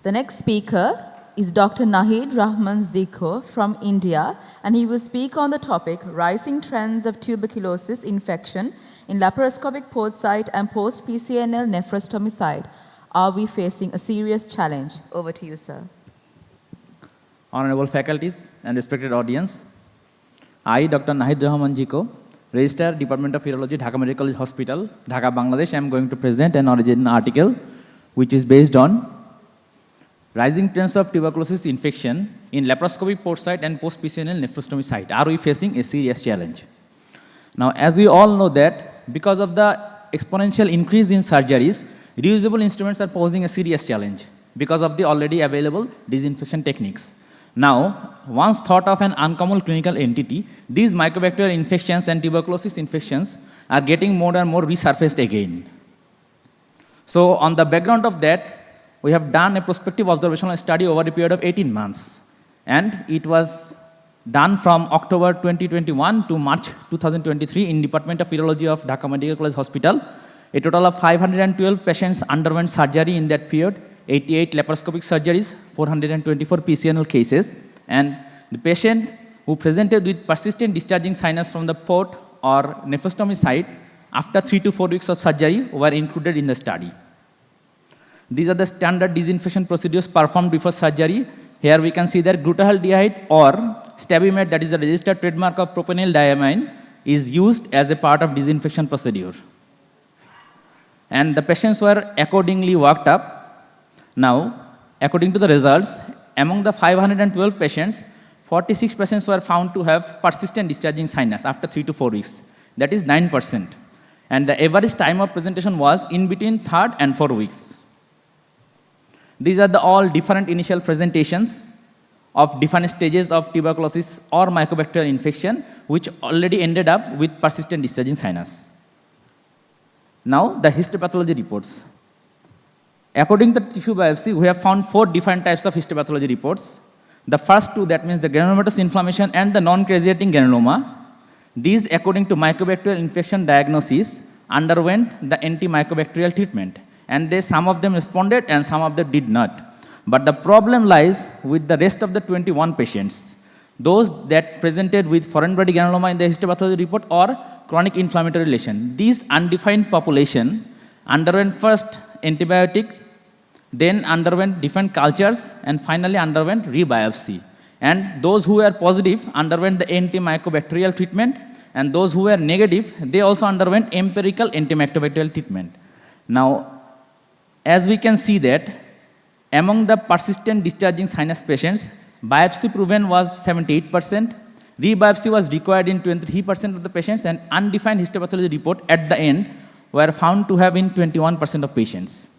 The next speaker is Dr. Rahman Zico from India, and he will speak on the topic Rising Trends of Tuberculosis Infection in Laparoscopic Port Site and post-PCNL nephrostomy site. Are we facing a serious challenge? Over to you, sir. Honorable faculties and respected audience, I, Dr. Rahman Zico, Registrar, Department of Urology, Dhaka Medical College Hospital, Dhaka, Bangladesh, I am going to present an original article which is based on Rising Trends of Tuberculosis Infection in Laparoscopic Port Site and post-PCNL nephrostomy site. Are we facing a serious challenge? Now, as we all know that because of the exponential increase in surgeries, reusable instruments are posing a serious challenge because of the already available disinfection techniques. Now, once thought of an uncommon clinical entity, these mycobacterial infections and tuberculosis infections are getting more and more resurfaced again. So, on the background of that, we have done a prospective observational study over a period of 18 months. And it was done from October 2021 to March 2023 in Department of Urology of Dhaka Medical College Hospital. A total of 512 patients underwent surgery in that period, 88 laparoscopic surgeries, 424 PCNL cases, and the patient who presented with persistent discharging sinus from the port or nephrostomy site after 3 to 4 weeks of surgery were included in the study. These are the standard disinfection procedures performed before surgery. Here we can see that glutathione or stabimate, that is the registered trademark of propenyl diamine, is used as a part of disinfection procedure. And the patients were accordingly worked up. Now, according to the results, among the 512 patients, 46 patients were found to have persistent discharging sinus after 3 to 4 weeks. That is 9%. And the average time of presentation was in between 3rd and 4 weeks. These are the all different initial presentations of different stages of tuberculosis or mycobacterial infection, which already ended up with persistent discharging sinus. Now, the histopathology reports. According to the tissue biopsy, we have found 4 different types of histopathology reports. The first 2, that means the granulomatous inflammation and the non-caseating granuloma, these, according to mycobacterial infection diagnosis, underwent the antimycobacterial treatment. And some of them responded and some of them did not. But the problem lies with the rest of the 21 patients, those that presented with foreign body granuloma in the histopathology report or chronic inflammatory lesion. These undefined population underwent first antibiotic, then underwent different cultures, and finally underwent rebiopsy. And those who were positive underwent the antimycobacterial treatment, and those who were negative, they also underwent empirical antimycobacterial treatment. Now, as we can see that among the persistent discharging sinus patients, biopsy proven was 78%, rebiopsy was required in 23% of the patients, and undefined histopathology report at the end were found to have in 21% of patients.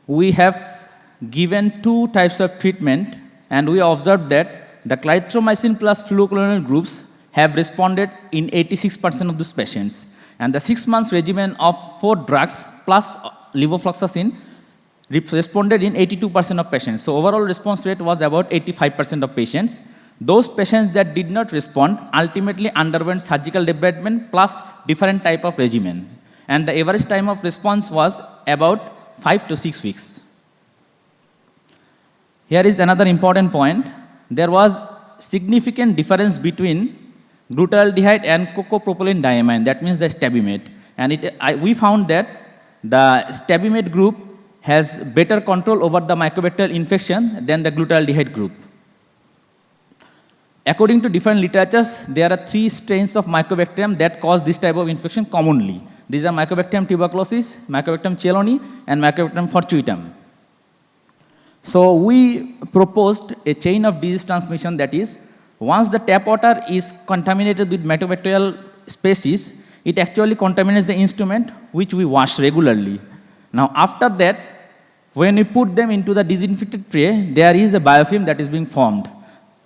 We have given 2 types of treatment, and we observed that the clarithromycin plus fluoroquinolone groups have responded in 86% of those patients, and the 6 months regimen of 4 drugs plus levofloxacin responded in 82% of patients. So overall response rate was about 85% of patients. Those patients that did not respond ultimately underwent surgical debridement plus different type of regimen. And the average time of response was about 5 to 6 weeks. Here is another important point. There was significant difference between glutathione and cocopropylene diamine, that means the stabimate. And we found that the stabimate group has better control over the mycobacterial infection than the glutathione group. According to different literatures, there are 3 strains of mycobacterium that cause this type of infection commonly. These are Mycobacterium tuberculosis, Mycobacterium chelonis, and Mycobacterium fortuitum. So we proposed a chain of disease transmission, that is, once the tap water is contaminated with mycobacterial species, it actually contaminates the instrument which we wash regularly. Now, after that, when we put them into the disinfected tray, there is a biofilm that is being formed.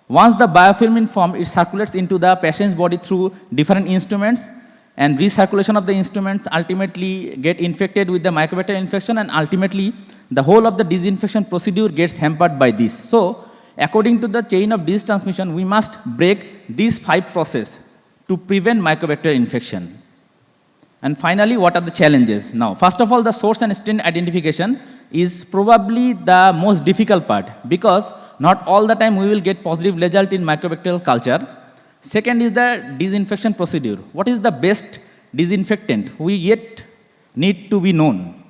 Once the biofilm is formed, it circulates into the patient's body through different instruments, and recirculation of the instruments ultimately get infected with the mycobacterial infection, and ultimately the whole of the disinfection procedure gets hampered by this. So, according to the chain of disease transmission, we must break these 5 processes to prevent mycobacterial infection. And finally, what are the challenges? Now, first of all, the source and strain identification. is probably the most difficult part, because not all the time we will get positive result in microbacterial culture. Second is the disinfection procedure. What is the best disinfectant? We yet need to be known.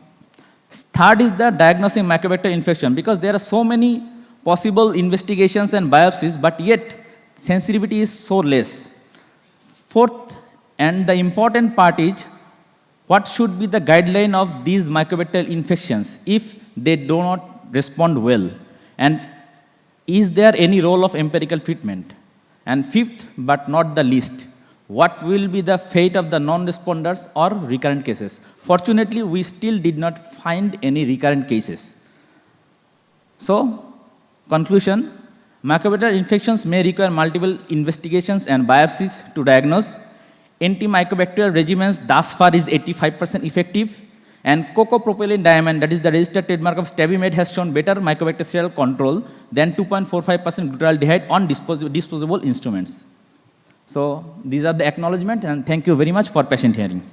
Third is the diagnosing microbacterial infection, because there are so many possible investigations and biopsies, but yet sensitivity is so less. Fourth, and the important part is, what should be the guideline of these microbacterial infections if they do not respond well? And is there any role of empirical treatment? And fifth, but not the least, what will be the fate of the non-responders or recurrent cases? Fortunately, we still did not find any recurrent cases. So, conclusion, microbacterial infections may require multiple investigations and biopsies to diagnose. Antimicrobacterial regimens thus far is 85% effective, and cocopropylene diamine, that is the registered trademark of Stabimed, has shown better microbacterial control than 2.45% glutaraldehyde on disposable instruments. So these are the acknowledgements, and thank you very much for patient hearing.